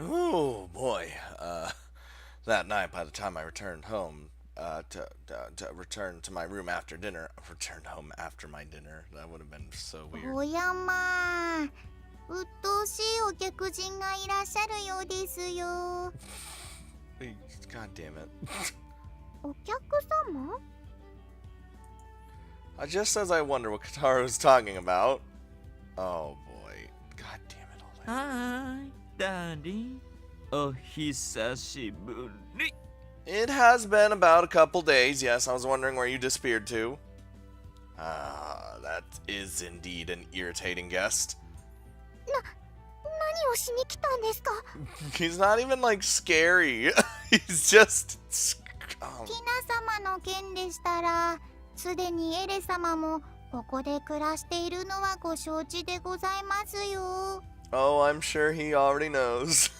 Oh boy. That night, by the time I returned home, to return to my room after dinner, returned home after my dinner. That would have been so weird. おやまあ、鬱陶しいお客人がいらっしゃるようですよ。God damn it. お客様 I just says I wonder what Kataro's talking about. Oh boy. God damn it all that. Hi, Daddy. Oh, hisashiburi. It has been about a couple days, yes. I was wondering where you disappeared to. That is indeed an irritating guest. 何をしに来たんですか He's not even like scary. He's just. ティナ様の件でしたら、すでにエレ様もここで暮らしているのはご承知でございますよ。Oh, I'm sure he already knows.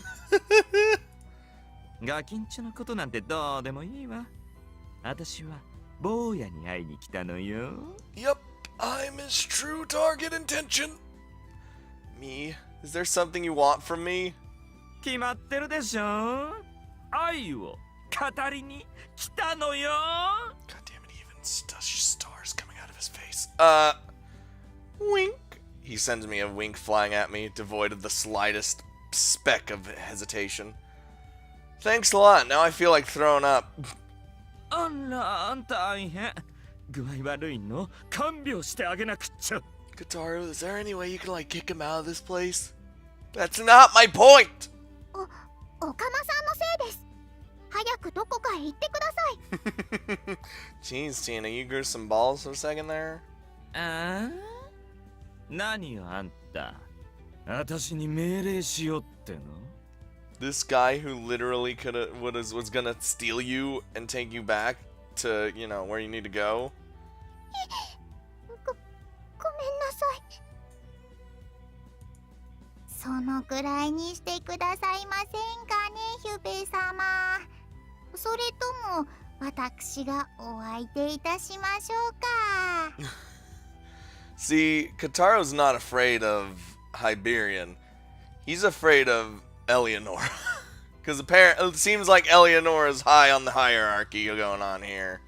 ガキンチョのことなんてどうでもいいわ。私は坊やに会いに来たのよ。Yep, I'm his true target intention. Me? Is there something you want from me? 決まってるでしょ。愛を語りに来たのよ。God damn it, even stars coming out of his face. Wink. He sends me a wink flying at me, devoid of the slightest speck of hesitation. Thanks a lot. Now I feel like throwing up. あら、大変。具合悪いの？看病してあげなくっちゃ。Kataru, is there any way you can like kick him out of this place? That's not my point! おかまさんのせいです。早くどこかへ行ってください。Jeez, Tina, you grew some balls for a second there? ああ？何よあんた。私に命令しようっての？ This guy who literally was gonna steal you and take you back to, you know, where you need to go? ごめんなさい。そのくらいにしてくださいませんかね、ヒュベ様。それとも私がお相手いたしましょうか。See, Kataro's not afraid of Hyperion. He's afraid of Eleanor. Because apparently it seems like Eleanor is high on the hierarchy going on here.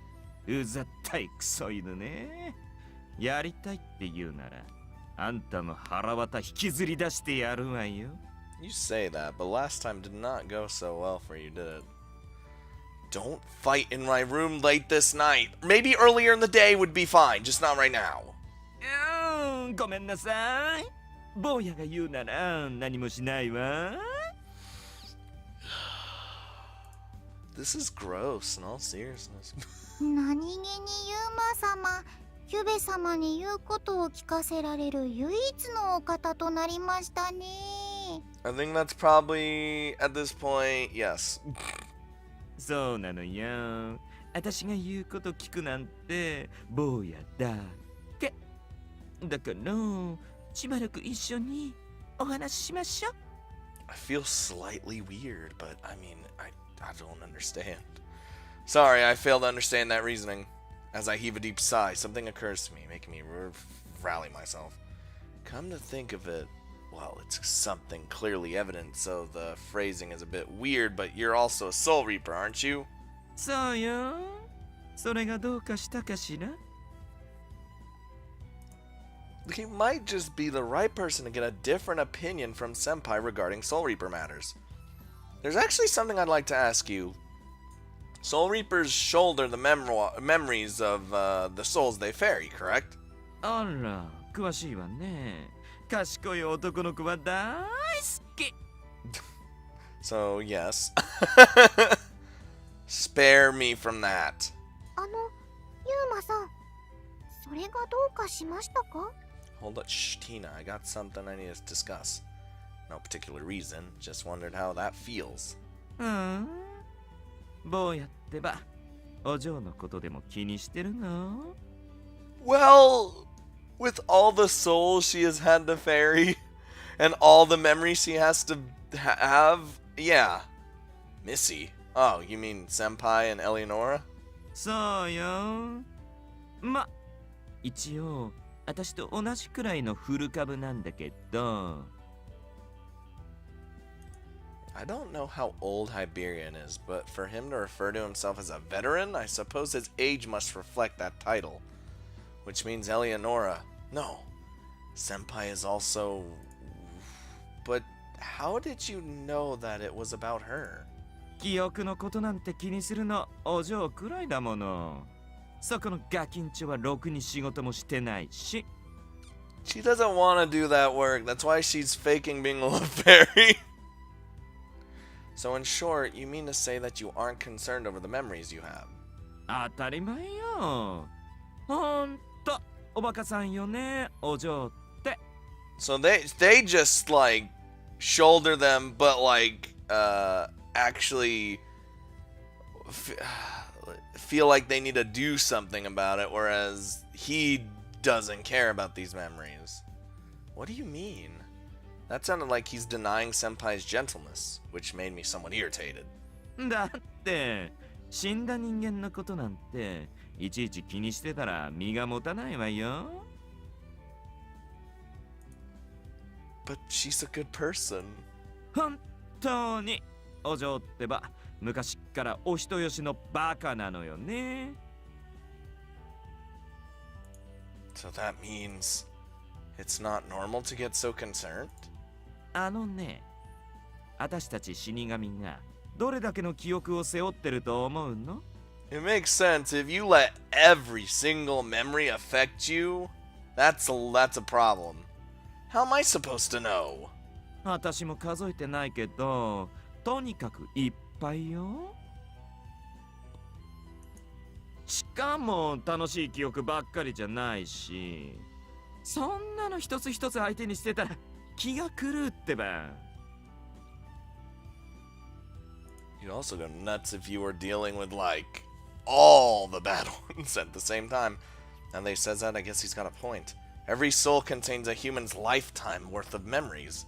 うざったいクソ犬ね。やりたいって言うなら、あんたも腹渡引きずり出してやるわよ。You say that, but last time did not go so well for you, did it? Don't fight in my room late this night. Maybe earlier in the day would be fine, just not right now. ごめんなさい。坊やが言うなら何もしないわ。This is gross, in all seriousness. 何気にユーマ様、ヒュベ様に言うことを聞かせられる唯一のお方となりましたね。I think that's probably, at this point, yes. そうなのよ。私が言うこと聞くなんて坊やだけ。だからしばらく一緒にお話ししましょう。I feel slightly weird, but I mean, I don't understand. Sorry, I fail to understand that reasoning. As I heave a deep sigh, something occurs to me, making me rally myself. Come to think of it, well, it's something clearly evident, so the phrasing is a bit weird, but you're also a Soul Reaper, aren't you? そうよ。それがどうかしたかしら。He might just be the right person to get a different opinion from Senpai regarding Soul Reaper matters. There's actually something I'd like to ask you. Soul Reapers shoulder the memories of the souls they ferry, correct? あら、詳しいわね。賢い男の子は大好き。So, yes. Spare me from that. ユーマさん、それがどうかしましたか？ Hold up, shh, Tina, I got something I need to discuss. No particular reason, just wondered how that feels. 坊やってば、お嬢のことでも気にしてるの？ Well, with all the souls she has had to ferry, and all the memories she has to have, yeah. Missy. Oh, you mean Senpai and Eleonora? そうよ。ま、一応、私と同じくらいの古株なんだけど。I don't know how old Hyperion is, but for him to refer to himself as a veteran, I suppose his age must reflect that title. Which means Eleonora. No. Senpai is also... But how did you know that it was about her? 記憶のことなんて気にするのお嬢くらいだもの。そこのガキンチョはろくに仕事もしてないし。She doesn't want to do that work. That's why she's faking being a love fairy. So in short, you mean to say that you aren't concerned over the memories you have? 当たり前よ。ほんと、おバカさんよね、お嬢って。So they just like shoulder them, but like actually feel like they need to do something about it, whereas he doesn't care about these memories. What do you mean? That sounded like he's denying Senpai's gentleness, which made me somewhat irritated. だって、死んだ人間のことなんて、いちいち気にしてたら身が持たないわよ。But she's a good person. 本当に、お嬢ってば、昔っからお人よしのバカなのよね。So that means it's not normal to get so concerned? あのね、私たち死神がどれだけの記憶を背負ってると思うの？ It makes sense. If you let every single memory affect you, that's a problem. How am I supposed to know? 私も数えてないけど、とにかくいっぱいよ。しかも楽しい記憶ばっかりじゃないし、そんなの一つ一つ相手にしてたら気が狂うってば。You'd also go nuts if you were dealing with like all the bad ones at the same time. Now that he says that, I guess he's got a point. Every soul contains a human's lifetime worth of memories.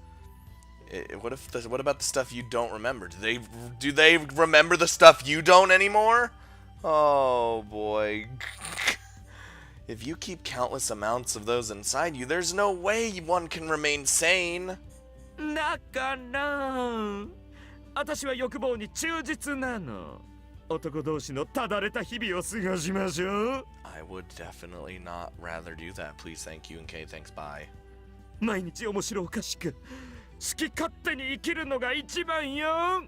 What about the stuff you don't remember? Do they remember the stuff you don't anymore? Oh boy. If you keep countless amounts of those inside you, there's no way one can remain sane. だから私は欲望に忠実なの。男同士のただれた日々を過ごしましょう。I would definitely not rather do that. Please, thank you, and K, thanks, bye. 毎日面白おかしく好き勝手に生きるのが一番よ。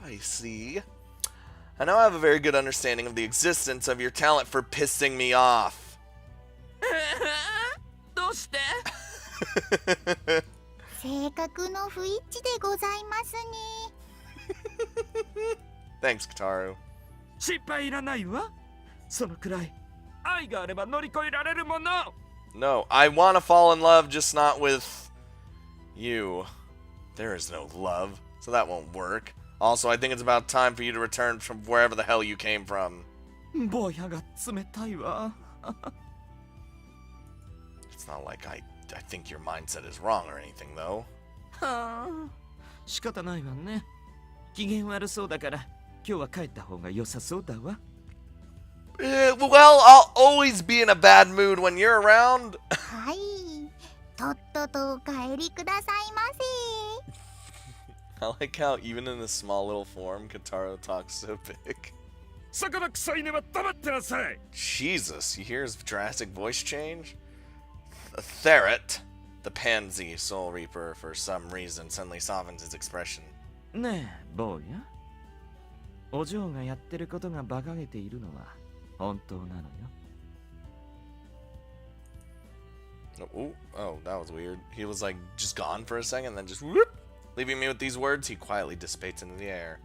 I see. I now have a very good understanding of the existence of your talent for pissing me off. どうして？性格の不一致でございますね。Thanks, Kataru. 心配いらないわ。そのくらい愛があれば乗り越えられるもの。No, I want to fall in love, just not with you. There is no love, so that won't work. Also, I think it's about time for you to return from wherever the hell you came from. 坊やが冷たいわ。It's not like I think your mindset is wrong or anything, though. はあ、仕方ないわね。機嫌悪そうだから今日は帰った方が良さそうだわ。Well, I'll always be in a bad mood when you're around. はい、とっととお帰りくださいませ。I like how even in this small little form, Kotaro talks so big. 魚臭いねは黙ってなさい。Jesus, you hear his drastic voice change? The Ferret, the pansy soul reaper, for some reason, suddenly softens his expression. ねえ、坊や。お嬢がやってることが馬鹿げているのは本当なのよ。Oh, that was weird. He was like just gone for a second, then just whoop, leaving me with these words. He quietly dissipates into the air.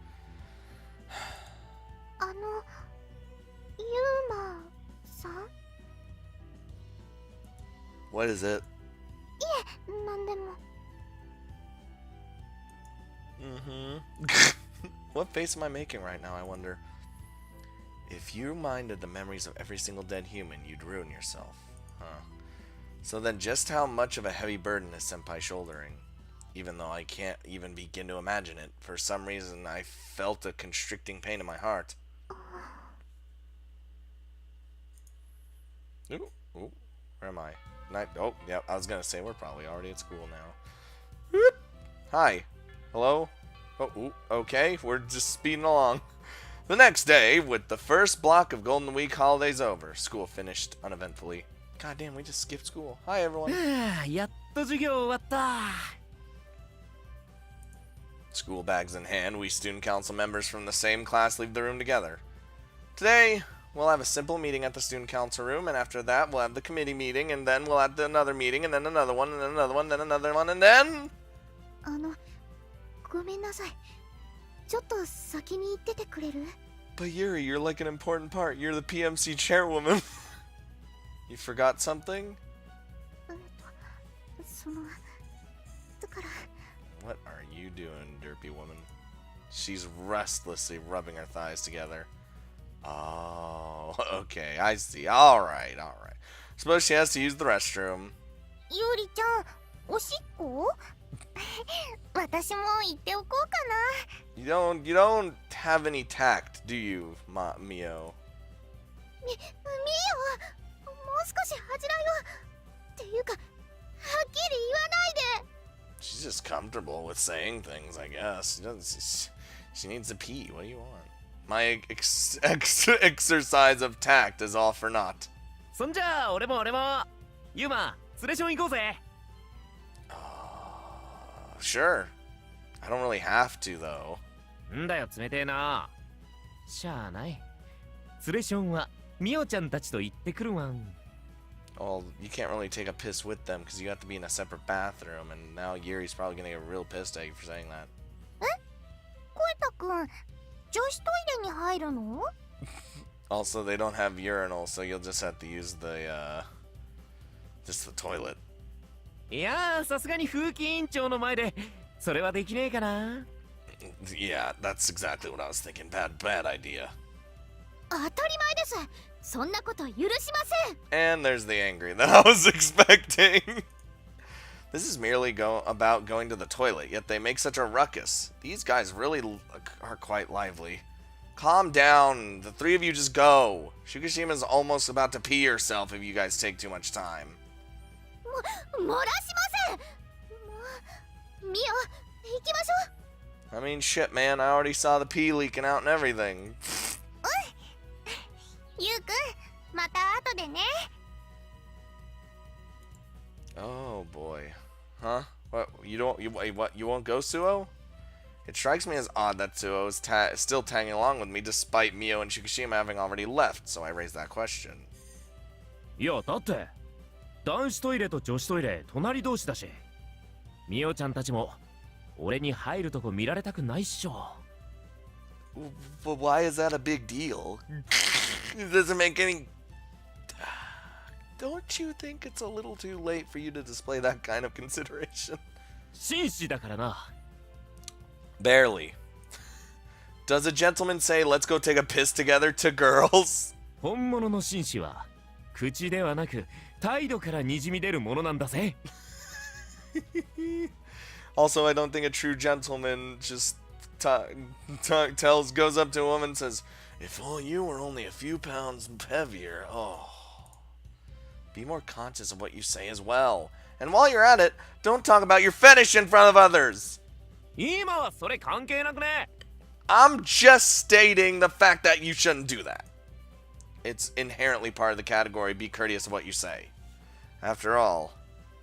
ユーマさん？ What is it? なんでも。What face am I making right now, I wonder? If you minded the memories of every single dead human, you'd ruin yourself. Huh. So then just how much of a heavy burden is Senpai shouldering? Even though I can't even begin to imagine it. For some reason, I felt a constricting pain in my heart. Ooh, where am I? Oh, yeah, I was gonna say we're probably already at school now. Whoop. Hi. Hello? Oh, ooh, okay, we're just speeding along. The next day, with the first block of Golden Week holidays over, school finished uneventfully. God damn, we just skipped school. Hi, everyone. やっと授業終わった。 School bags in hand, we student council members from the same class leave the room together. Today, we'll have a simple meeting at the student council room, and after that, we'll have the committee meeting, and then we'll have another meeting, and then another one, and then another one, then another one, and then... ごめんなさい。ちょっと先に行っててくれる？ But Yuri, you're like an important part. You're the PMC chairwoman. You forgot something? だから。 What are you doing, derpy woman? She's restlessly rubbing her thighs together. Oh, okay, I see. Alright, alright. Suppose she has to use the restroom. ゆりちゃん、おしっこ？私も行っておこうかな。You don't have any tact, do you, Mio? みよ、もう少し恥じらいを。っていうか、はっきり言わないで。 She's just comfortable with saying things, I guess. She needs to pee. What do you want? My exercise of tact is all for naught. そんじゃあ俺もユマツレション行こうぜ。 Sure. I don't really have to, though. んだよ冷てえな。しゃあない。ツレションはミオちゃんたちと行ってくるわん。 Well, you can't really take a piss with them because you have to be in a separate bathroom, and now Yuri's probably gonna get real pissed at you for saying that. コエタくん、女子トイレに入るの？ Also, they don't have urinals, so you'll just have to use just the toilet. いやーさすがに風紀委員長の前でそれはできねえかな。 Yeah, that's exactly what I was thinking. Bad idea. 当たり前です。そんなこと許しません。 And there's the angry that I was expecting. This is merely about going to the toilet, yet they make such a ruckus. These guys really are quite lively. Calm down. The three of you just go. Shukishima's almost about to pee herself if you guys take too much time. 漏らしません。ミオ、行きましょう。 I mean, shit, man. I already saw the pee leaking out and everything. ゆうくん、また後でね。 Oh boy. Huh? What? You won't go, Suo? It strikes me as odd that Suo is still tagging along with me despite Mio and Shukishima having already left, so I raised that question. いやだって男子トイレと女子トイレ隣同士だし、ミオちゃんたちも俺に入るとこ見られたくないっしょ。 But why is that a big deal? It doesn't make any... Don't you think it's a little too late for you to display that kind of consideration? 紳士だからな。 Barely. Does a gentleman say, let's go take a piss together to girls? 本物の紳士は口ではなく態度からにじみ出るものなんだぜ。 Also, I don't think a true gentleman just goes up to a woman and says, if you were only a few pounds heavier, oh. Be more conscious of what you say as well. And while you're at it, don't talk about your fetish in front of others. 今はそれ関係なくね。 I'm just stating the fact that you shouldn't do that. It's inherently part of the category, be courteous of what you say. After all,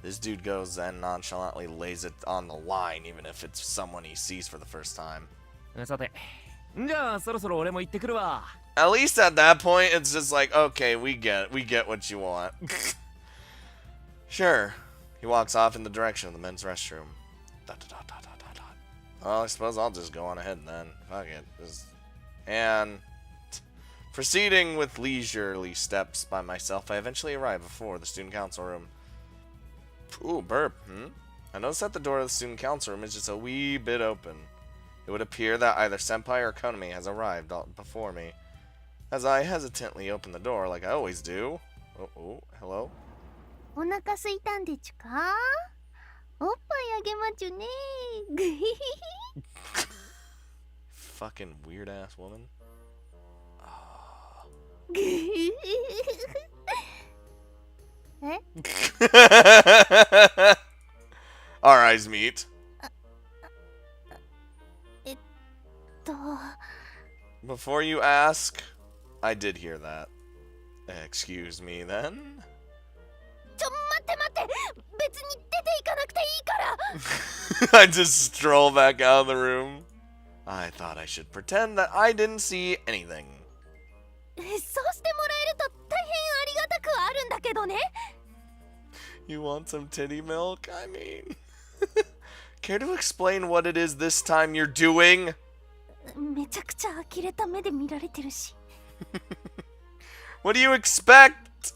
this dude goes and nonchalantly lays it on the line, even if it's someone he sees for the first time. さて、じゃあそろそろ俺も行ってくるわ。 At least at that point, it's just like, okay, we get what you want. Sure. He walks off in the direction of the men's restroom. Well, I suppose I'll just go on ahead then. Fuck it. And proceeding with leisurely steps by myself, I eventually arrive before the student council room. Ooh, burp. I notice that the door of the student council room is just a wee bit open. It would appear that either Senpai or Konami has arrived before me. As I hesitantly open the door like I always do. Oh, hello? お腹すいたんでちゅか？おっぱいあげまちゅね。 Fucking weird ass woman. え Our eyes meet. と Before you ask, I did hear that. Excuse me then. ちょ待って待って別に出ていかなくていいから I just stroll back out of the room. I thought I should pretend that I didn't see anything. そうしてもらえると大変ありがたくはあるんだけどね You want some titty milk? I mean... Care to explain what it is this time you're doing? めちゃくちゃ呆れた目で見られてるし What do you expect?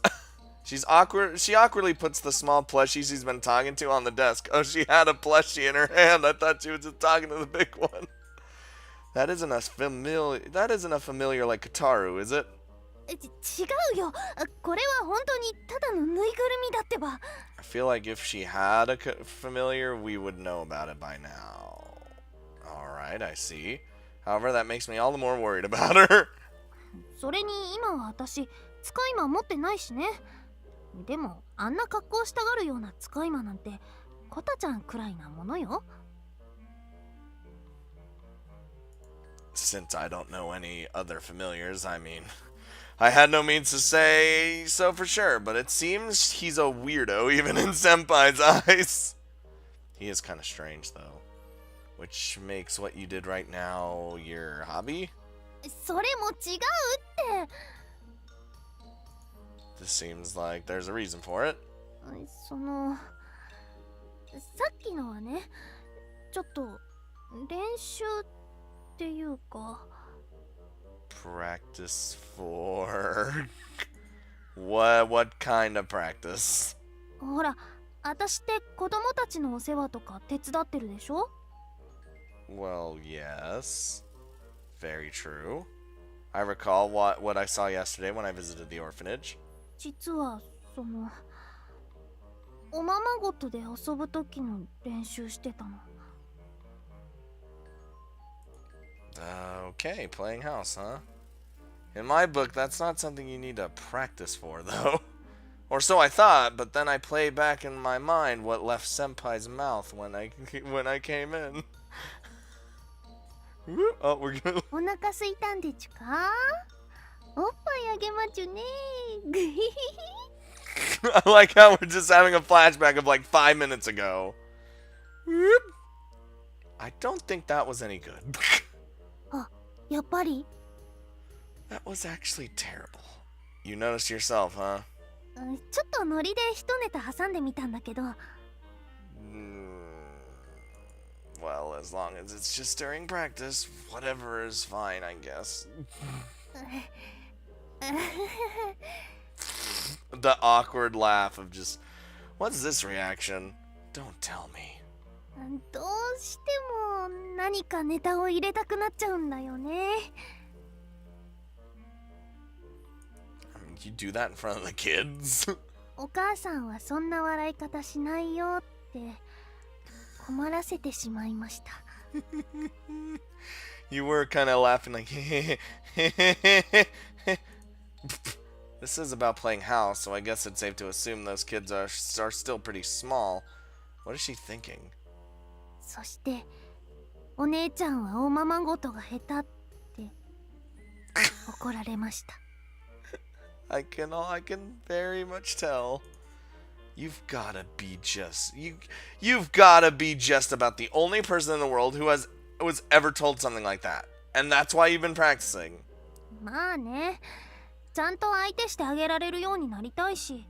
She's awkward. She awkwardly puts the small plushie she's been talking to on the desk. Oh, she had a plushie in her hand. I thought she was just talking to the big one. That isn't a familiar like Kataru, is it? 違うよこれは本当にただのぬいぐるみだってば I feel like if she had a familiar, we would know about it by now. Alright, I see. However, that makes me all the more worried about her. それに今は私使い魔持ってないしねでもあんな格好したがるような使い魔なんてコタちゃんくらいなものよ Since I don't know any other familiars, I mean, I had no means to say so for sure, but it seems he's a weirdo even in Senpai's eyes. He is kind of strange, though. Which makes what you did right now your hobby? それも違うって This seems like there's a reason for it. そのさっきのはねちょっと練習っていうか Practice for... What kind of practice? ほら私って子供たちのお世話とか手伝ってるでしょ Well, yes. Very true. I recall what I saw yesterday when I visited the orphanage. 実はそのおままごとで遊ぶ時の練習してたの Okay, playing house, huh? In my book, that's not something you need to practice for, though. Or so I thought, but then I play back in my mind what left Senpai's mouth when I came in. Oh, we're gonna... お腹すいたんでちゅかおっぱいあげまちゅね I like how we're just having a flashback of like 5 minutes ago. I don't think that was any good. あ、やっぱり That was actually terrible. You noticed yourself, huh? ちょっとノリで一ネタ挟んでみたんだけど Well, as long as it's just during practice, whatever is fine, I guess. The awkward laugh of just, what's this reaction? Don't tell me. どうしても何かネタを入れたくなっちゃうんだよね I mean, you do that in front of the kids? お母さんはそんな笑い方しないよって困らせてしまいました You were kind of laughing like, This is about playing house, so I guess it's safe to assume those kids are still pretty small. What is she thinking? そしてお姉ちゃんはおままごとが下手って怒られました I can very much tell. You've gotta be just you've gotta be just about the only person in the world who was ever told something like that. And that's why you've been practicing. まあねちゃんと相手してあげられるようになりたいし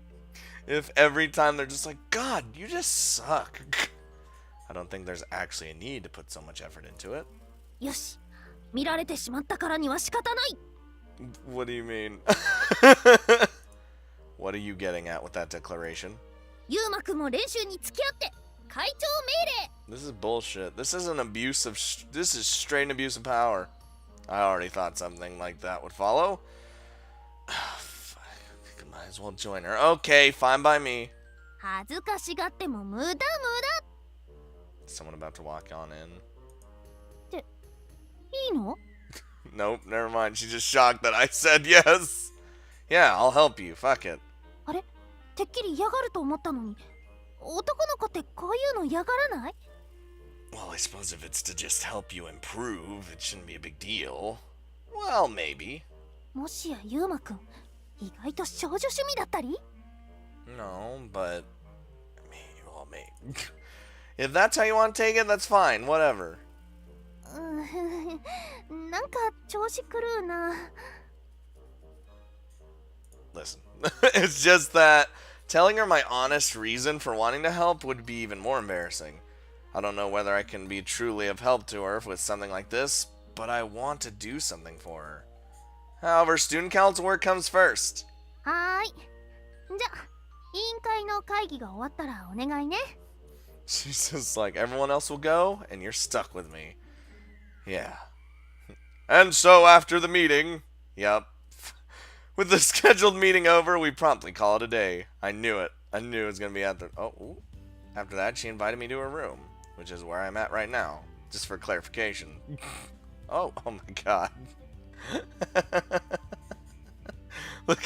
If every time they're just like, God, you just suck. I don't think there's actually a need to put so much effort into it. よし見られてしまったからには仕方ない What do you mean? What are you getting at with that declaration? ゆうまくんも練習に付き合って会長命令 This is bullshit. This is an abuse of this is straight abuse of power. I already thought something like that would follow. Might as well join her. Okay, fine by me. 恥ずかしがっても無駄無駄 Someone about to walk on in. いいの Nope, never mind. She's just shocked that I said yes. Yeah, I'll help you. Fuck it. あれてっきり嫌がると思ったのに。男の子ってこういうの嫌がらない？ Well, I suppose if it's to just help you improve, it shouldn't be a big deal. Well, maybe. もしやユウマくん、意外と少女趣味だったり？ No, but... well, maybe. If that's how you want to take it, that's fine. Whatever. なんか調子狂うな。Listen, it's just that telling her my honest reason for wanting to help would be even more embarrassing. I don't know whether I can be truly of help to her with something like this, but I want to do something for her. However, student council work comes first. はーい。じゃ、委員会の会議が終わったらお願いね。She's just like, everyone else will go, and you're stuck with me. Yeah. And so after the meeting, yep. With the scheduled meeting over, we promptly call it a day. I knew it. I knew it was going to be at the... ooh. After that, she invited me to her room, which is where I'm at right now, just for clarification. Oh my god. Look.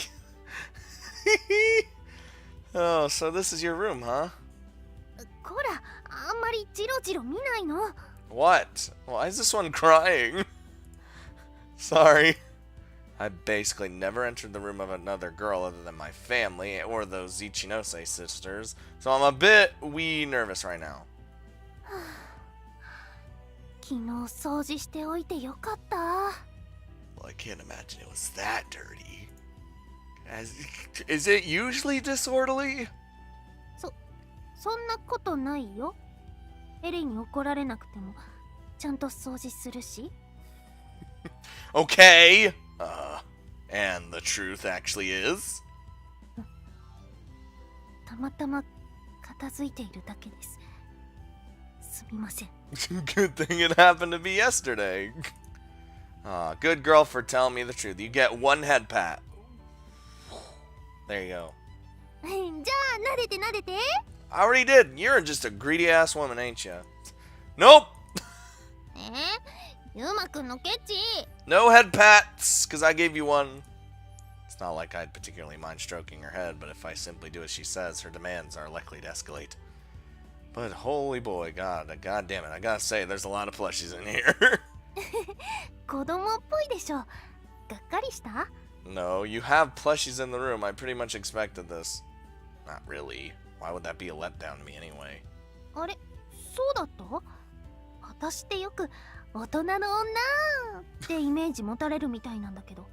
Oh, so this is your room, huh? こら、あんまりジロジロ見ないの。What? Why is this one crying? Sorry. I basically never entered the room of another girl other than my family or those Ichinose sisters, so I'm a bit nervous right now. 昨日掃除しておいてよかった。Well, I can't imagine it was that dirty. Is it usually disorderly? そんなことないよ。エレに怒られなくてもちゃんと掃除するし。Okay. And the truth actually is? たまたま片付いているだけです。すみません。Good thing it happened to be yesterday. Good girl for telling me the truth. You get one head pat. There you go. じゃあ、撫でて撫でて。I already did. You're just a greedy ass woman, ain't you? Nope. ユウマくんのケチ。No head pats, because I gave you one. It's not like I'd particularly mind stroking her head, but if I simply do as she says, her demands are likely to escalate. But holy boy, god damn it, I gotta say, there's a lot of plushies in here. 子供っぽいでしょ。がっかりした？ No, you have plushies in the room. I pretty much expected this. Not really. Why would that be a letdown to me anyway? あれ、そうだった？私ってよく大人の女ってイメージ持たれるみたいなんだけど。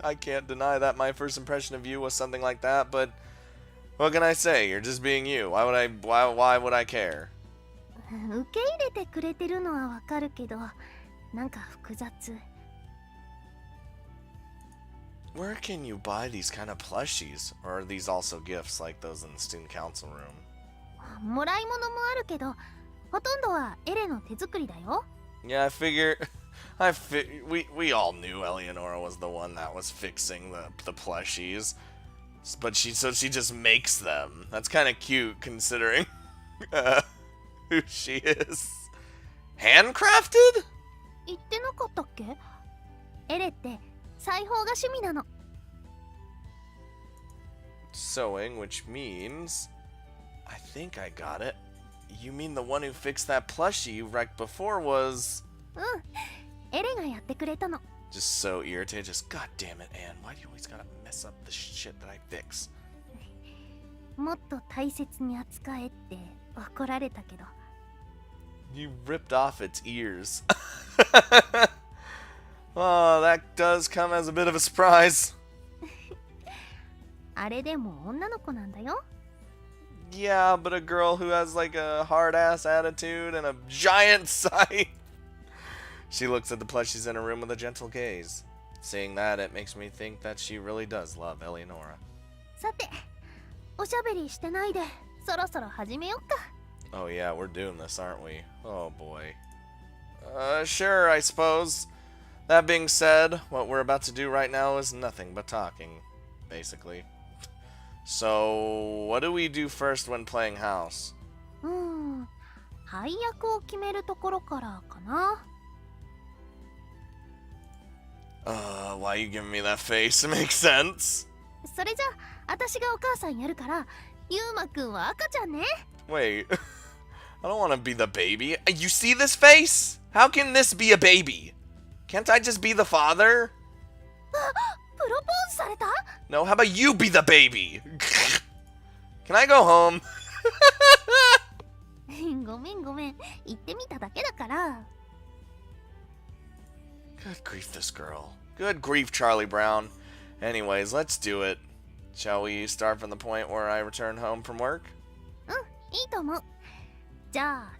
I can't deny that my first impression of you was something like that, but what can I say? You're just being you. Why would I care? 受け入れてくれてるのはわかるけど、なんか複雑。Where can you buy these kind of plushies? Or are these also gifts like those in the student council room? もらい物もあるけど、ほとんどはエレの手作りだよ。Yeah, we all knew Eleonora was the one that was fixing the plushies, but she just makes them. That's kind of cute considering who she is. Handcrafted? 言ってなかったっけ？エレって裁縫が趣味なの。Sewing, which means I think I got it. You mean the one who fixed that plushie you wrecked before was... エレがやってくれたの。 Just so irritated. Just, god damn it, Anne. Why do you always gotta mess up the shit that I fix? もっと大切に扱えって怒られたけど。You ripped off its ears. Oh, that does come as a bit of a surprise. あれでも女の子なんだよ。Yeah, but a girl who has like a hard-ass attitude and a giant scythe. She looks at the plushies in her room with a gentle gaze. Seeing that, it makes me think that she really does love Eleonora. さて、おしゃべりしてないで、そろそろ始めよっか。Oh yeah, we're doing this, aren't we? Oh boy. Sure, I suppose. That being said, what we're about to do right now is nothing but talking, basically. So, what do we do first when playing house? 配役を決めるところからかな。Why are you giving me that face? It makes sense. それじゃあ私がお母さんやるからユウマくんは赤ちゃんね。 Wait, I don't want to be the baby. You see this face? How can this be a baby? Can't I just be the father? プロポーズされた？ No, how about you be the baby? Can I go home? ごめんごめん、言ってみただけだから。 Good grief, this girl. Good grief, Charlie Brown. Anyways, let's do it. Shall we start from the point where I return home from work? いいと思う。じゃあ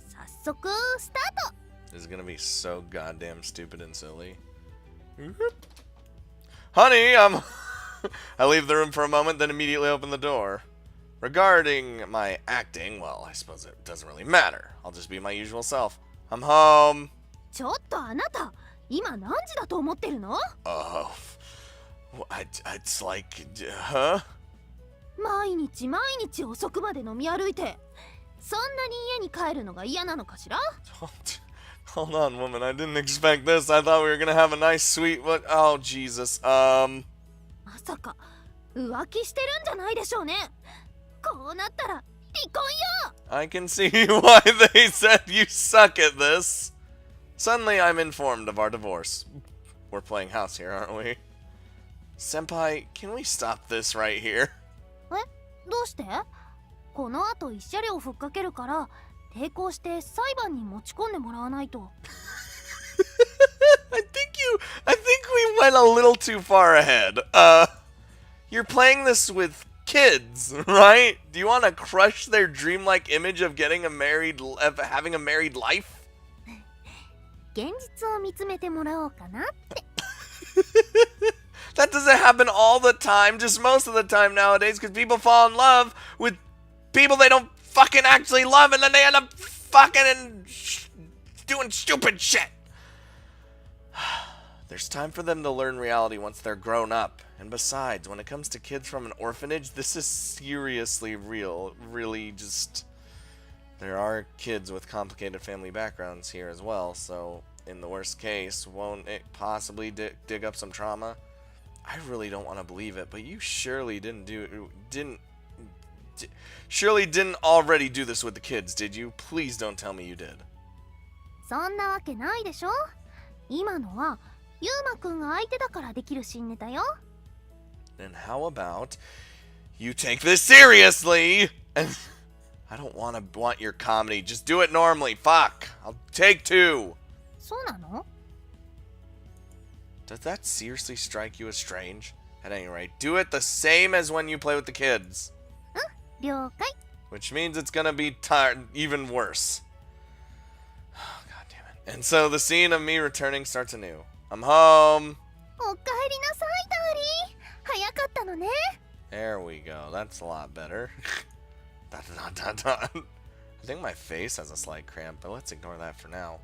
早速スタート。 This is gonna be so goddamn stupid and silly. Honey, I leave the room for a moment, then immediately open the door. Regarding my acting, well, I suppose it doesn't really matter. I'll just be my usual self. I'm home. ちょっとあなた、今何時だと思ってるの？ Oh, it's like, huh? 毎日遅くまで飲み歩いて、そんなに家に帰るのが嫌なのかしら？ Hold on, woman. I didn't expect this. I thought we were gonna have a nice, sweet. What? Oh, Jesus. まさか浮気してるんじゃないでしょうね。こうなったら離婚よ。 I can see why they said you suck at this. Suddenly, I'm informed of our divorce. We're playing house here, aren't we? Senpai, can we stop this right here? どうして？この後慰謝料ふっかけるから抵抗して裁判に持ち込んでもらわないと。I think we went a little too far ahead. You're playing this with kids, right? Do you want to crush their dreamlike image of having a married life? 現実を見つめてもらおうかなって。 That doesn't happen all the time, just most of the time nowadays, because people fall in love with people they don't fucking actually love, and then they end up fucking and doing stupid shit. There's time for them to learn reality once they're grown up. And besides, when it comes to kids from an orphanage, this is seriously real. Really just... There are kids with complicated family backgrounds here as well, so in the worst case, won't it possibly dig up some trauma? I really don't want to believe it, but you surely didn't already do this with the kids, did you? Please don't tell me you did. そんなわけないでしょ。今のはユウマくんが相手だからできる新ネタよ。 Then how about you take this seriously? And I don't want your comedy. Just do it normally. Fuck. I'll take two. そうなの？ Does that seriously strike you as strange? At any rate, do it the same as when you play with the kids. 了解。 Which means it's gonna be even worse. Oh, God damn it. And so the scene of me returning starts anew. I'm home. おかえりなさい、ダーリン。早かったのね。 There we go. That's a lot better. I think my face has a slight cramp, but let's ignore that for now.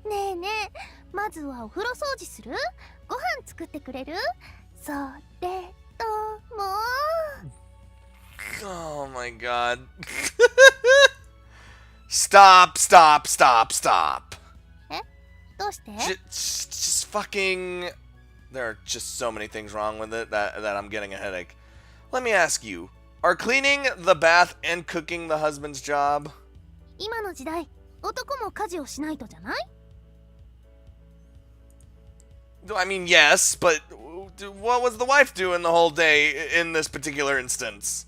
ねえねえ、まずはお風呂掃除する？ご飯作ってくれる？それとも。 Oh my god. Stop. え？どうして？ Just fucking... There are just so many things wrong with it that I'm getting a headache. Let me ask you, are cleaning the bath and cooking the husband's job? 今の時代、男も家事をしないとじゃない？ I mean, yes, but what was the wife doing the whole day in this particular instance?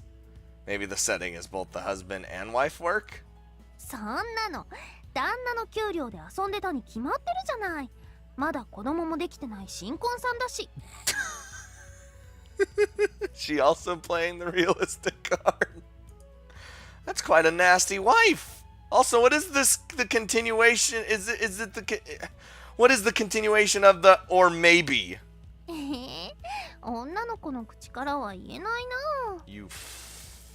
Maybe the setting is both the husband and wife work? そんなの、旦那の給料で遊んでたに決まってるじゃない。まだ子供もできてない新婚さんだし。She also playing the realistic card. That's quite a nasty wife. Also, what is this? The continuation? What is the continuation of the or maybe? 女の子の口からは言えないな。 You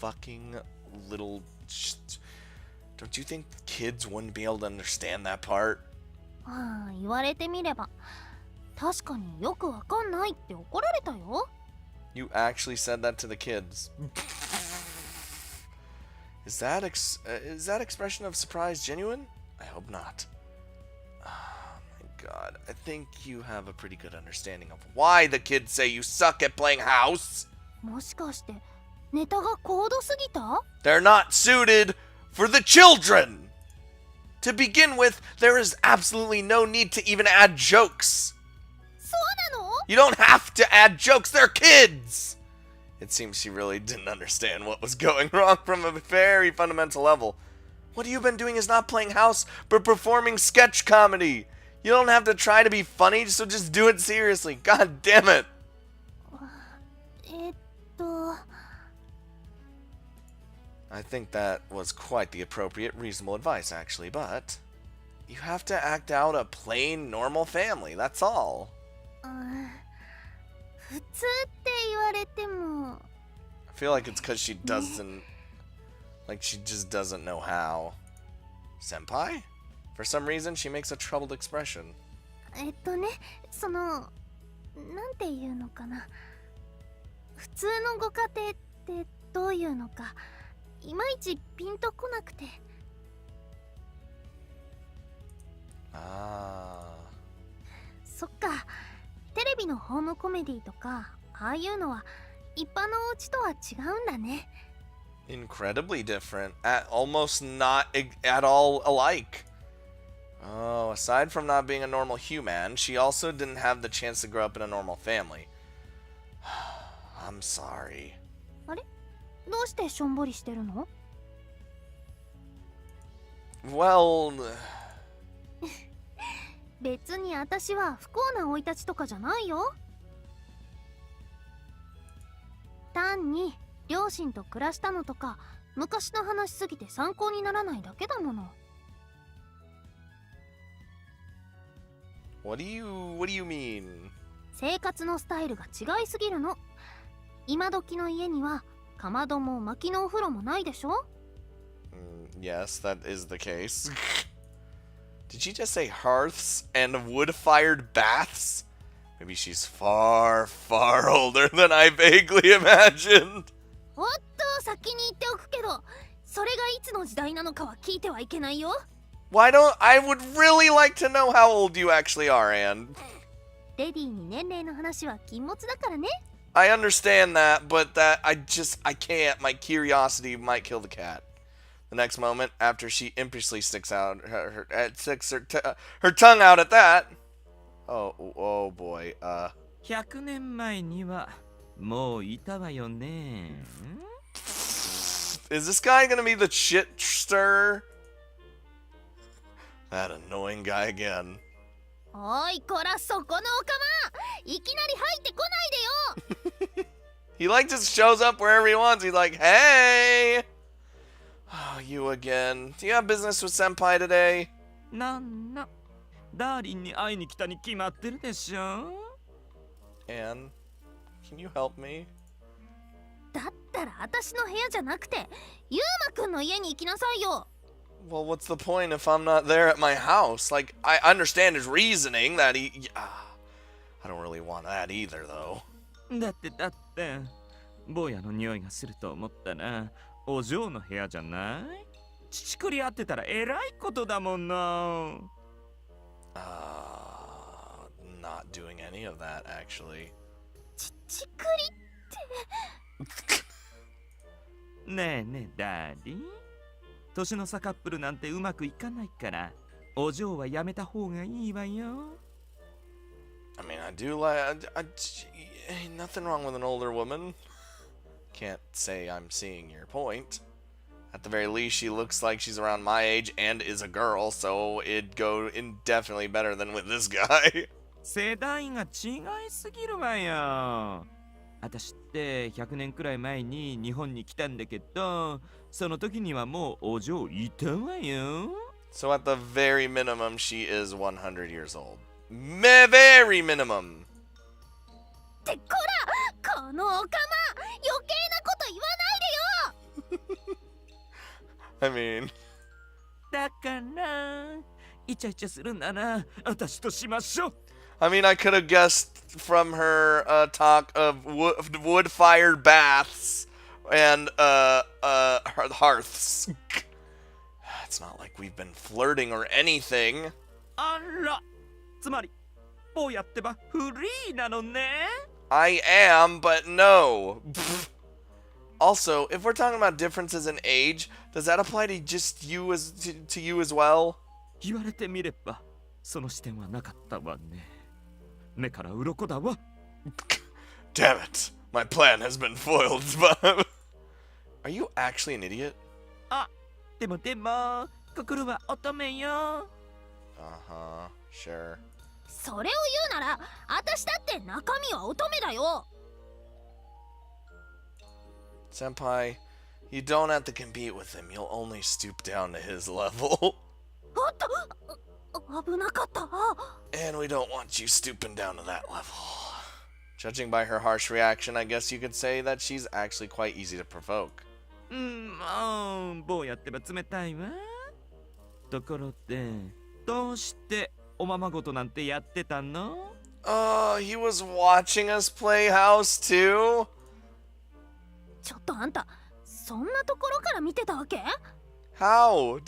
fucking little. Don't you think kids wouldn't be able to understand that part? ああ、言われてみれば確かによくわかんないって怒られたよ。 You actually said that to the kids. Is that expression of surprise genuine? I hope not. Oh my God. I think you have a pretty good understanding of why the kids say you suck at playing house. もしかしてネタが高度すぎた？ They're not suited for the children. To begin with, there is absolutely no need to even add jokes. そうなの？ You don't have to add jokes, they're kids! It seems she really didn't understand what was going wrong from a very fundamental level. What you've been doing is not playing house, but performing sketch comedy. You don't have to try to be funny, so just do it seriously. God damn it. えっと I think that was quite the appropriate, reasonable advice, actually, but you have to act out a plain, normal family, that's all. 普通って言われても I feel like it's because she doesn't, like she just doesn't know how. Senpai? For some reason, she makes a troubled expression. ね、そのなんていうのかな、普通のご家庭ってどういうのかいまいちピンとこなくて。そっか、テレビのホームコメディとかああいうのは一般のお家とは違うんだね。Incredibly different, almost not at all alike. Oh, aside from not being a normal human, she also didn't have the chance to grow up in a normal family. I'm sorry. あれ？どうしてしょんぼりしてるの？ Well... 別に私は不幸な生い立ちとかじゃないよ。単に両親と暮らしたのとか昔の話すぎて参考にならないだけだもの。What do you mean? 生活のスタイルが違いすぎるの。今時の家にはかまども薪のお風呂もないでしょ？ Yes, that is the case. Did she just say hearths and wood-fired baths? Maybe she's far, far older than I vaguely imagined. おっと、先に言っておくけど、それがいつの時代なのかは聞いてはいけないよ。I would really like to know how old you actually are, Anne. レディに年齢の話は禁物だからね。I understand that, but I can't. My curiosity might kill the cat. The next moment, after she impishly sticks out her tongue out at that. Oh boy. 100年前にはもういたわよね。Is this guy gonna be the shit stirrer? That annoying guy again. おいこら、そこのおかま、いきなり入ってこないでよ。He like just shows up wherever he wants. He's like, hey! Oh, you again. Do you have business with Senpai today? なんな、ダーリンに会いに来たに決まってるでしょ。Anne, can you help me? だったら私の部屋じゃなくて、ユーマくんの家に行きなさいよ。Well, what's the point if I'm not there at my house? Like, I understand his reasoning that he... I don't really want that either, though. だって坊やの匂いがすると思ったらお嬢の部屋じゃない？乳くり合ってたらえらいことだもんな。Not doing any of that, actually. 乳くりってねえダーリン、年の差カップルなんてうまくいかないからお嬢はやめた方がいいわよ。I mean, I do like... nothing wrong with an older woman. Can't say I'm seeing your point. At the very least, she looks like she's around my age and is a girl, so it'd go indefinitely better than with this guy. 世代が違いすぎるわよ。私って100年くらい前に日本に来たんだけど、その時にはもうお嬢いたわよ。So at the very minimum, she is 100 years old. Very minimum. ってこら、このおかま、余計なこと言わないでよ。I mean... だからイチャイチャするなら私としましょう。I mean, I could have guessed from her talk of wood-fired baths and hearths. It's not like we've been flirting or anything. あら、つまり坊やってばフリーなのね。 I am, but no. Also, if we're talking about differences in age, does that apply to just you as to you as well? 言われてみればその視点はなかったわね。目から鱗だわ。 Damn it. My plan has been foiled. Are you actually an idiot? あ、でも心は乙女よ。 Uh-huh. Sure. それを言うなら私だって中身は乙女だよ。 Senpai, you don't have to compete with him. You'll only stoop down to his level. おっと、危なかった。 And we don't want you stooping down to that level. Judging by her harsh reaction, I guess you could say that she's actually quite easy to provoke. 坊やってば冷たいわ。ところでどうしておままごとなんてやってたの？ He was watching us play house too? ちょっとあんた、そんなところから見てたわけ？ How?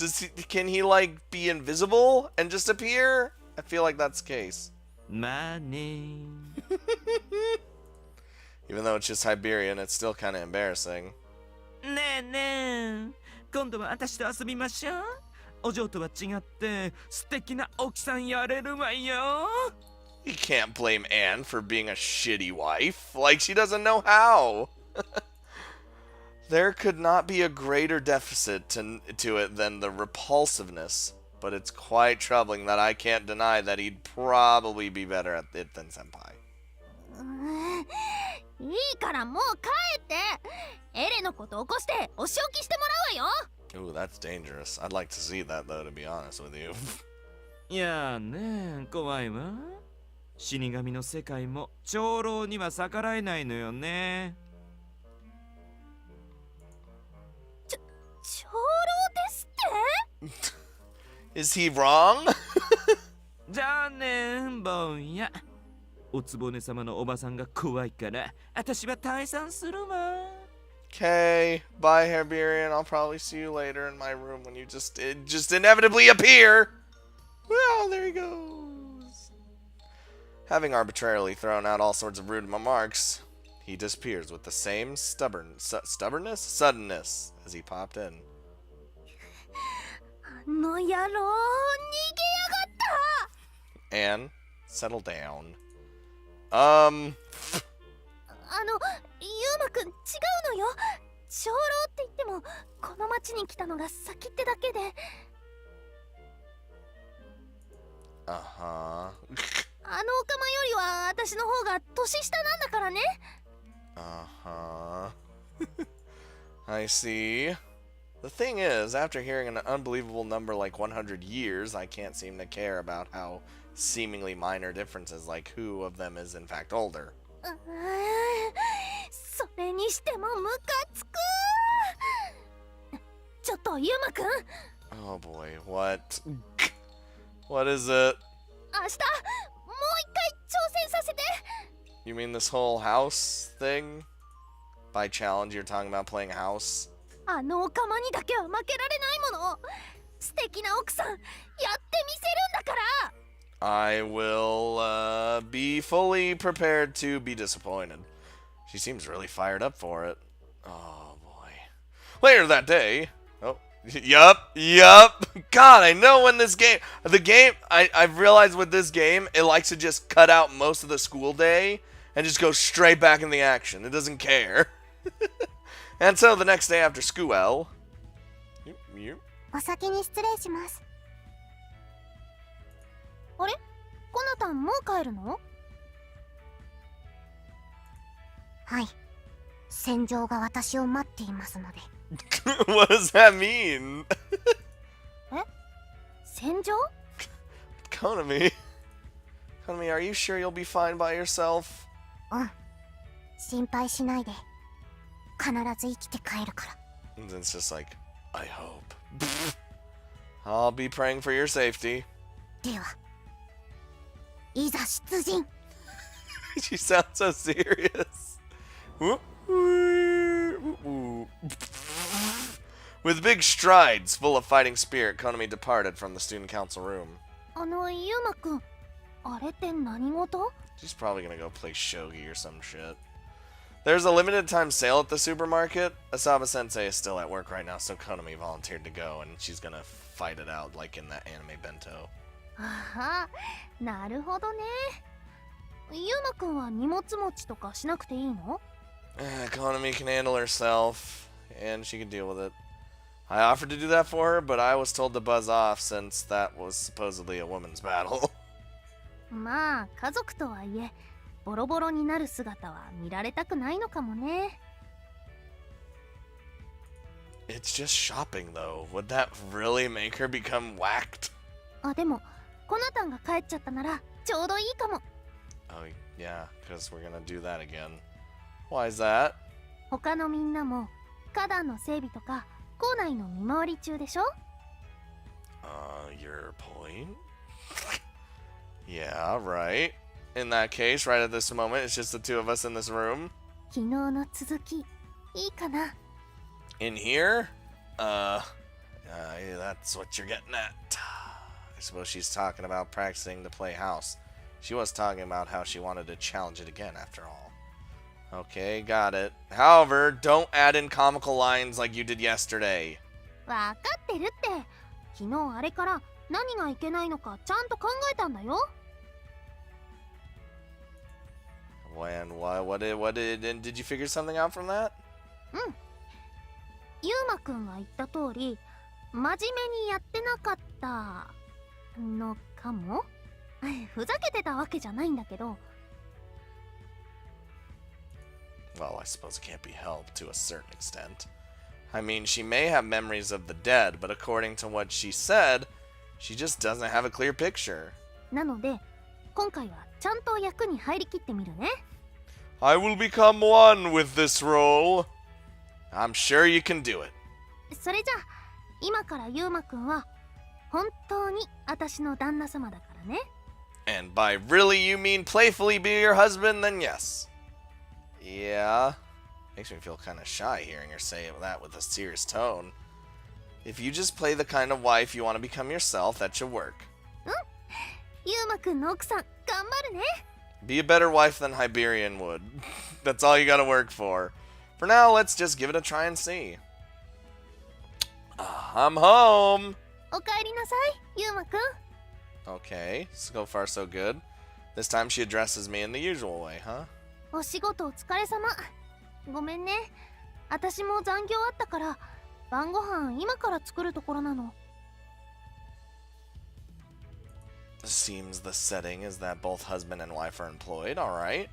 Can he like be invisible and just appear? I feel like that's the case. まあね。 Even though it's just Siberian, it's still kind of embarrassing. ねえねえ、今度は私と遊びましょう。お嬢とは違って素敵な奥さんやれるわよ。 You can't blame Anne for being a shitty wife. Like, she doesn't know how. There could not be a greater deficit to it than the repulsiveness. But it's quite troubling that I can't deny that he'd probably be better at it than Senpai. いいからもう帰って。エレのこと起こしてお仕置きしてもらうわよ。 Ooh, that's dangerous. I'd like to see that, though, to be honest with you. いやね、怖いわ。死神の世界も長老には逆らえないのよね。長老ですって？ Is he wrong? じゃあね、坊や。おつぼね様のおばさんが怖いから、私は退散するわ。 Okay, bye, Herbarian. I'll probably see you later in my room when you just inevitably appear. Well, there he goes. Having arbitrarily thrown out all sorts of rude remarks, he disappears with the same suddenness as he popped in. あの野郎、逃げやがった。 Anne, settle down. ゆうまくん違うのよ。長老って言ってもこの町に来たのが先ってだけで。 Uh-huh. あのおかまよりは私の方が年下なんだからね。 Uh-huh. I see. The thing is, after hearing an unbelievable number like 100 years, I can't seem to care about how seemingly minor differences like who of them is in fact older. それにしてもムカつく。ちょっとゆうまくん、 Oh boy, what? What is it? 明日もう一回挑戦させて。 You mean this whole house thing? By challenge, you're talking about playing house? あのおかまにだけは負けられないもの。素敵な奥さんやってみせるんだから。 I will be fully prepared to be disappointed. She seems really fired up for it. Oh boy. Later that day. Oh, yup. God, I know when the game, I've realized with this game, it likes to just cut out most of the school day and just go straight back in the action. It doesn't care. And so the next day after school, お先に失礼します。あれ、コナタンもう帰るの？はい、戦場が私を待っていますので。What does that mean? え？戦場？ Konami, are you sure you'll be fine by yourself? うん、心配しないで。必ず生きて帰るから。 And it's just like, I hope. I'll be praying for your safety. では、いざ出陣。She sounds so serious. With big strides, full of fighting spirit, Konami departed from the student council room. ゆうまくん、あれって何事？ She's probably gonna go play shogi or some shit. There's a limited time sale at the supermarket. Asaba Sensei is still at work right now, so Konami volunteered to go, and she's gonna fight it out like in that anime bento. ああ、なるほどね。ユウマくんは荷物持ちとかしなくていいの？ Konami can handle herself, and she can deal with it. I offered to do that for her, but I was told to buzz off since that was supposedly a woman's battle. まあ家族とはいえボロボロになる姿は見られたくないのかもね。 It's just shopping, though. Would that really make her become whacked? あ、でもコナタンが帰っちゃったならちょうどいいかも。 Oh, yeah, because we're gonna do that again. Why is that? 他のみんなも花壇の整備とか校内の見回り中でしょ？ Your point? Yeah, right. In that case, right at this moment, it's just the two of us in this room. 昨日の続きいいかな？ In here? Yeah, that's what you're getting at. I suppose she's talking about practicing to play house. She was talking about how she wanted to challenge it again after all. Okay, got it. However, don't add in comical lines like you did yesterday. わかってるって。昨日あれから何がいけないのかちゃんと考えたんだよ。 When, what did, and did you figure something out from that? うん。ユウマくんが言った通り、真面目にやってなかったのかも？ふざけてたわけじゃないんだけど。 Well, I suppose it can't be helped to a certain extent. I mean, she may have memories of the dead, but according to what she said, she just doesn't have a clear picture. なので、今回はちゃんと役に入りきってみるね。 I will become one with this role. I'm sure you can do it. それじゃあ、今からユウマくんは本当に私の旦那様だからね。 And by really you mean playfully be your husband, then yes. Yeah. Makes me feel kind of shy hearing her say that with a serious tone. If you just play the kind of wife you want to become yourself, that should work. ユウマくんの奥さん、頑張るね。 Be a better wife than Hyperion would. That's all you gotta work for. For now, let's just give it a try and see. I'm home! おかえりなさい、ユウマくん。 Okay, so far so good. This time she addresses me in the usual way, huh? お仕事お疲れ様。ごめんね。私も残業あったから、晩ご飯今から作るところなの。 Seems the setting is that both husband and wife are employed, alright.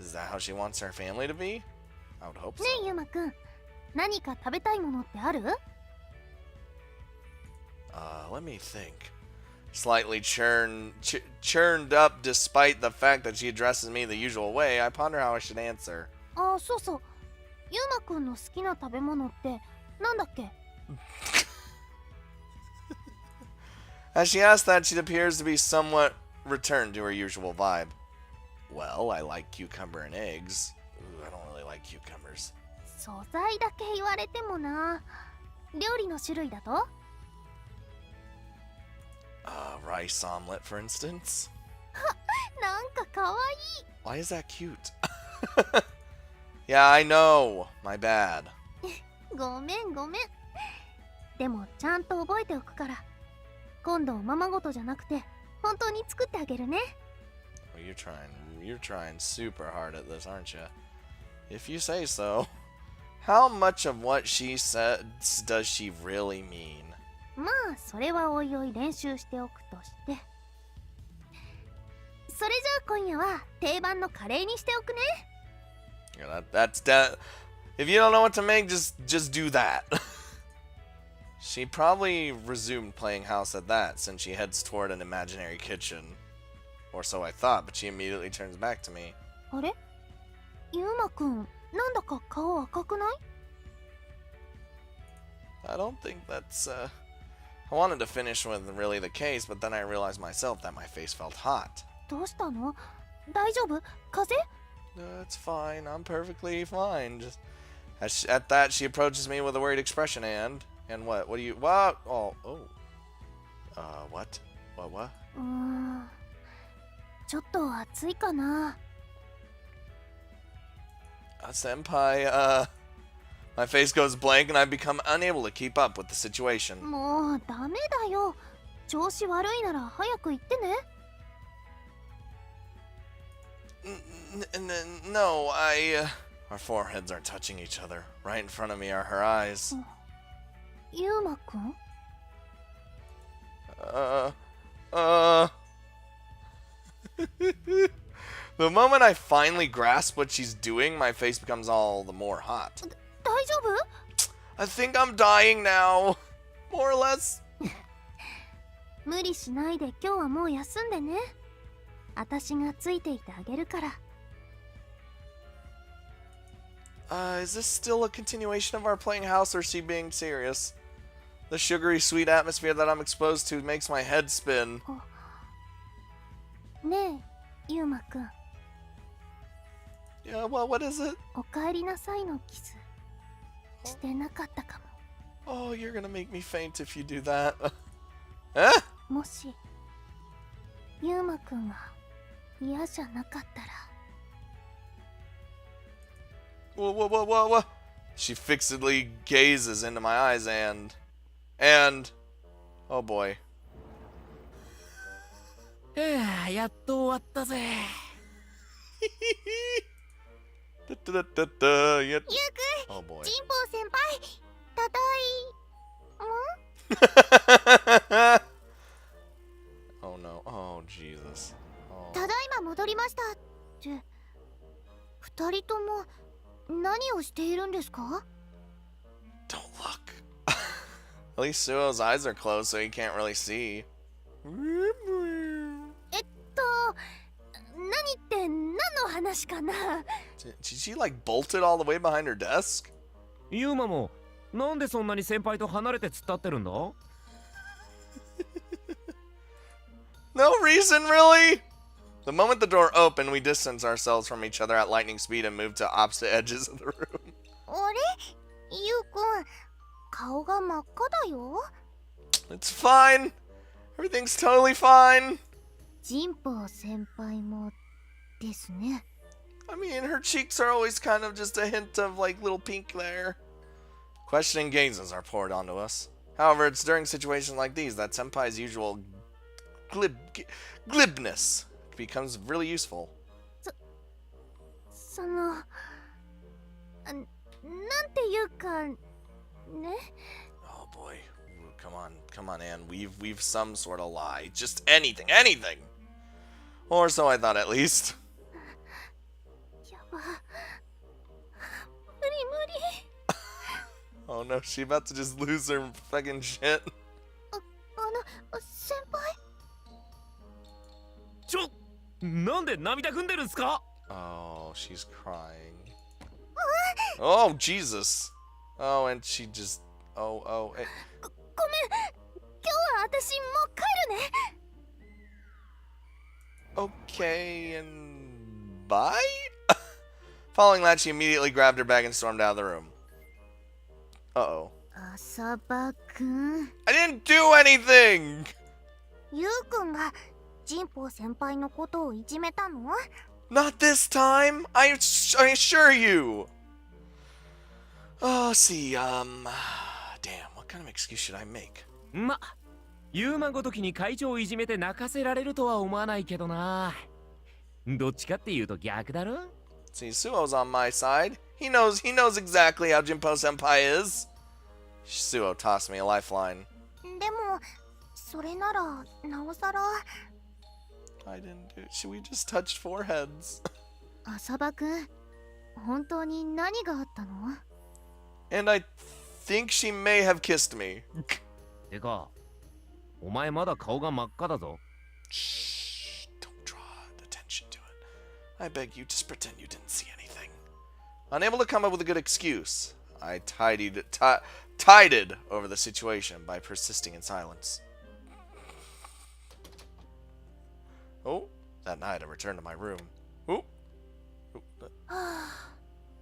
Is that how she wants her family to be? I would hope so. ねえユウマくん、何か食べたいものってある？ Let me think. Slightly churned up despite the fact that she addresses me the usual way, I ponder how I should answer. あ、そうそう。ユウマくんの好きな食べ物ってなんだっけ？ As she asks that, she appears to be somewhat returned to her usual vibe. Well, I like cucumber and eggs. Ooh, I don't really like cucumbers. 素材だけ言われてもな。料理の種類だと？ Rice omelet, for instance. なんかかわいい。 Why is that cute? Yeah, I know. My bad. ごめんごめん。でもちゃんと覚えておくから。今度おままごとじゃなくて本当に作ってあげるね。 Well, you're trying super hard at this, aren't you? If you say so. How much of what she says does she really mean? まあそれはおいおい練習しておくとして。それじゃあ今夜は定番のカレーにしておくね。 Yeah, that's that. If you don't know what to make, just do that. She probably resumed playing house at that, since she heads toward an imaginary kitchen. Or so I thought, but she immediately turns back to me. あれ？ユウマくん、なんだか顔赤くない？ I don't think that's, I wanted to finish with really the case, but then I realized myself that my face felt hot. どうしたの？大丈夫？風邪？ It's fine. I'm perfectly fine. Just at that, she approaches me with a worried expression and what? What do you? What? Oh. What? What? うーん。ちょっと暑いかな。Senpai, my face goes blank and I become unable to keep up with the situation. もうダメだよ。調子悪いなら早く言ってね。No, Our foreheads are touching each other. Right in front of me are her eyes. ユウマくん？ The moment I finally grasp what she's doing, my face becomes all the more hot. 大丈夫？ I think I'm dying now. More or less. 無理しないで今日はもう休んでね。私がついていてあげるから。Is this still a continuation of our playing house, or is she being serious? The sugary sweet atmosphere that I'm exposed to makes my head spin. ねえ、ユウマくん。Yeah, what is it? おかえりなさいのキスしてなかったかも。 Oh, you're gonna make me faint if you do that. Eh? もしユウマくんが嫌じゃなかったら。 Whoa. She fixedly gazes into my eyes and... Oh boy. やっと終わったぜ。Yeah. ユウくん、 Oh boy. ジンポウ先輩、ただい Oh no. Oh Jesus. Oh. ただいま戻りましたって、二人とも何をしているんですか？ Don't look. At least Suo's eyes are closed so he can't really see. 何って何の話かな？ Did she like bolted all the way behind her desk? ユウマもなんでそんなに先輩と離れて突っ立ってるんだ？ No reason, really? The moment the door opened, we distanced ourselves from each other at lightning speed and moved to opposite edges of the room. あれ？ユウくん、顔が真っ赤だよ。 It's fine. Everything's totally fine. ジンポウ先輩もですね。 I mean, her cheeks are always kind of just a hint of like little pink there. Questioning gazes are poured onto us. However, it's during situations like these that Senpai's usual glibness becomes really useful. その、なんていうかね。 Oh boy. Come on, Anne. Weave some sort of lie. Just anything. Or so I thought, at least. やば。無理無理。 Oh no, she about to just lose her fucking shit. 先輩？なんで涙ぐんでるんすか？ Oh, she's crying. Oh, Jesus. Oh, and she just... Oh. ごめん。今日は私もう帰るね。 Okay, and bye? Following that, she immediately grabbed her bag and stormed out of the room. Uh-oh. 浅場くん。 I didn't do anything! ユウくんがジンポウ先輩のことをいじめたの？ Not this time! I assure you! Oh, see, damn, what kind of excuse should I make? ま、ユウマごときに会長をいじめて泣かせられるとは思わないけどな。どっちかっていうと逆だろ？ See, Suo's on my side. He knows exactly how Jinpo-senpai is. Suo tossed me a lifeline. でもそれならなおさら。 I didn't do it. We just touched foreheads. 浅場くん、本当に何があったの？ And I think she may have kissed me. てか、お前まだ顔が真っ赤だぞ。 Shh, don't draw attention to it. I beg you, just pretend you didn't see anything. Unable to come up with a good excuse, I tided over the situation by persisting in silence. Oh, that night I returned to my room. Oh.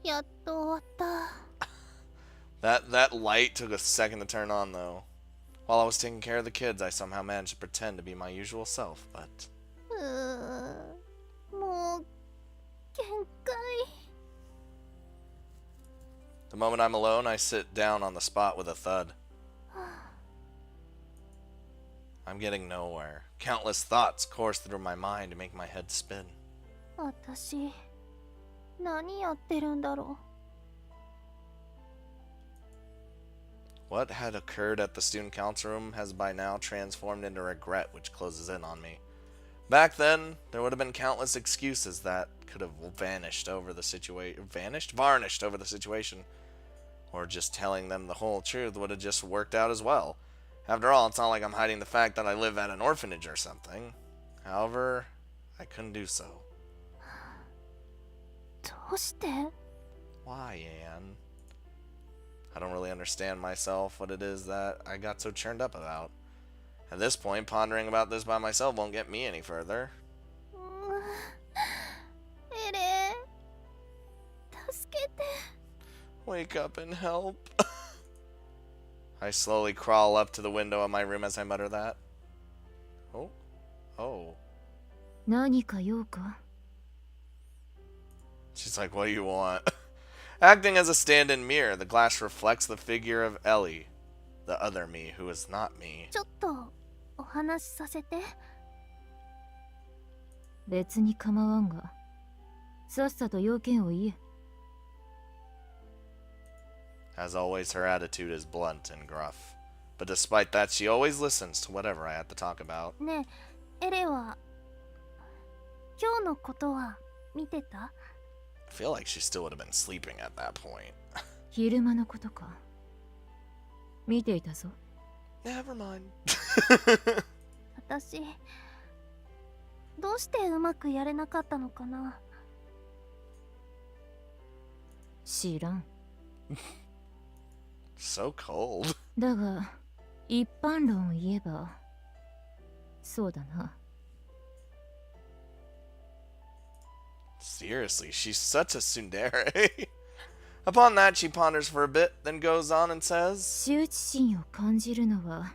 やっと終わった。 That light took a second to turn on, though. While I was taking care of the kids, I somehow managed to pretend to be my usual self, but... もう限界。 The moment I'm alone, I sit down on the spot with a thud. I'm getting nowhere. Countless thoughts course through my mind to make my head spin. 私何やってるんだろ What had occurred at the student council room has by now transformed into regret, which closes in on me. Back then, there would have been countless excuses that could have varnished over the situation. Or just telling them the whole truth would have just worked out as well. After all, it's not like I'm hiding the fact that I live at an orphanage or something. However, I couldn't do so. う。どうして Why, Anne? I don't really understand myself what it is that I got so churned up about. At this point, pondering about this by myself won't get me any further. エレン助けて Wake up and help. I slowly crawl up to the window of my room as I mutter that. Oh. Oh. 何か用か She's like, what do you want? Acting as a stand-in mirror, the glass reflects the figure of Ellie, the other me who is not me. ちょっとお話しさせて。別に構わんが、さっさと要件を言え。As always, her attitude is blunt and gruff. But despite that, she always listens to whatever I have to talk about. ねえ、エレは今日のことは見てた I feel like she still would have been sleeping at that point. 昼間のことか。見ていたぞ。Never mind. 私どうしてうまくやれなかったのかな 知らん。So cold. だが、一般論を言えば、そうだな。Seriously, she's such a tsundere. Upon that, she ponders for a bit, then goes on and says, 羞恥心を感じるのは、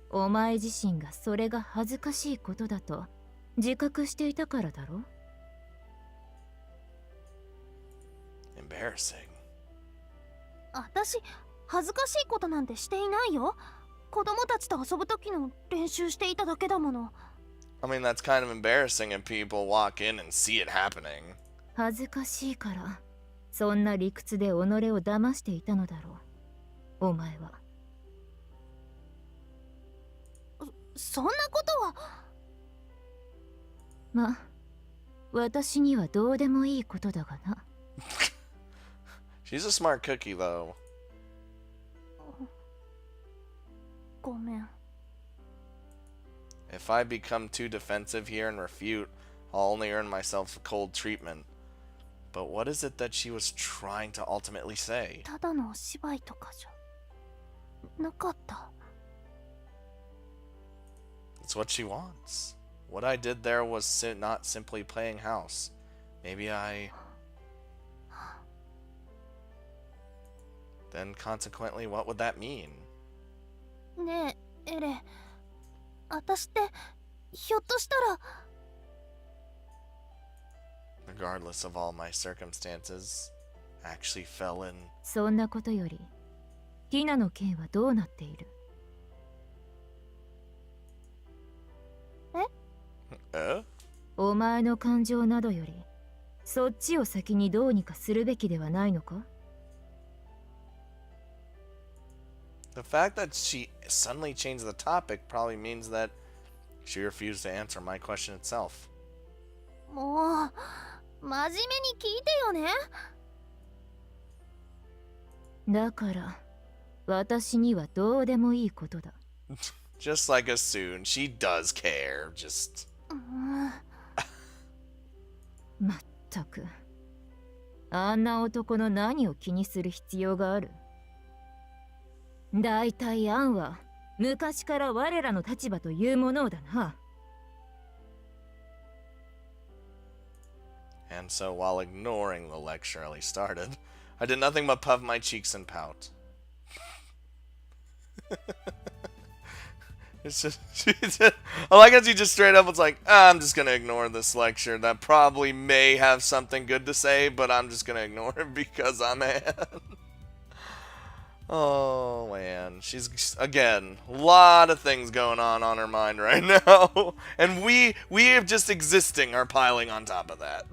お前自身がそれが恥ずかしいことだと自覚していたからだろ embarrassing. 私恥ずかしいことなんてしていないよ。子供たちと遊ぶ時の練習していただけだもの。 I mean, that's kind of embarrassing if people walk in and see it happening. 恥ずかしいから、そんな理屈で己を騙していたのだろう。お前は。そんなことは。ま、私にはどうでもいいことだがな。She's a smart cookie, though. ごめん。 If I become too defensive here and refute, I'll only earn myself cold treatment. But what is it that she was trying to ultimately say? ただのお芝居とかじゃなかった。 It's what she wants. What I did there was not simply playing house. Maybe I... Then consequently, what would that mean? ねえ、エレ。私ってひょっとしたら。 Regardless of all my circumstances, actually fell in. そんなことより、ティナの件はどうなっている お前の感情などより、そっちを先にどうにかするべきではないのか The fact that she suddenly changed the topic probably means that she refused to answer my question itself. もう真面目に聞いてよね。だから、私にはどうでもいいことだ。Just like as soon, she does care. Just. まったく。あんな男の何を気にする必要があるだいたいアンは昔から我らの立場というものだな。And so, while ignoring the lecture Ellie started, I did nothing but puff my cheeks and pout. It's just, I like how she just straight up was like, I'm just gonna ignore this lecture. That probably may have something good to say, but I'm just gonna ignore it because I'm mad. Oh man, she's again a lot of things going on her mind right now, and we of just existing are piling on top of that.